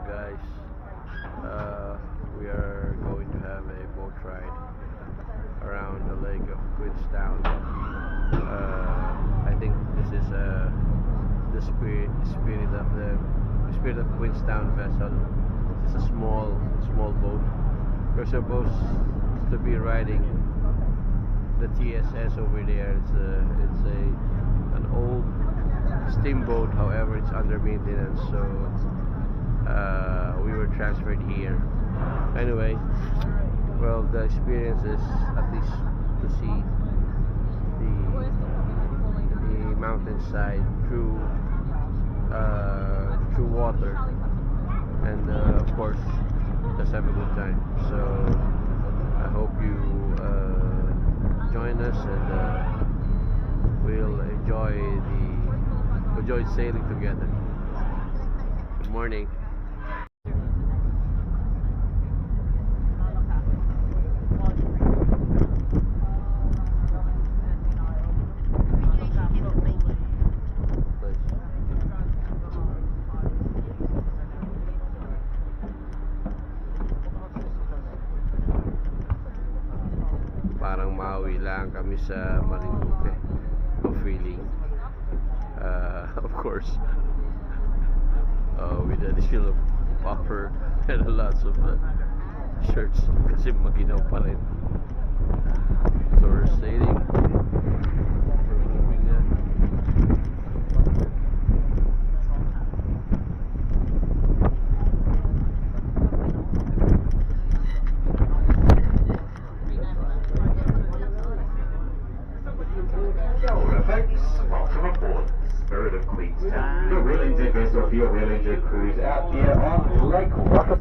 guys. We are going to have a boat ride around the lake of Queenstown. I think this is the spirit of Queenstown vessel. It's a small boat. We're supposed to be riding the TSS over there. It's an old steamboat, however it's under maintenance, so we were transferred here. Anyway, well, the experience is at least to see the mountainside through water, and of course just have a good time. So I hope you join us, and we'll enjoy sailing together. Good morning. Parang mauwi lang kami sa Marinduque. No feeling. Of course, with additional buffer and lots of shirts kasi maginaw pa rin. So we're sailing. We're moving na. Welcome aboard Spirit of Queenstown, the Wheeling Vessel for your Wheeling Cruise out here on Lake Rocket.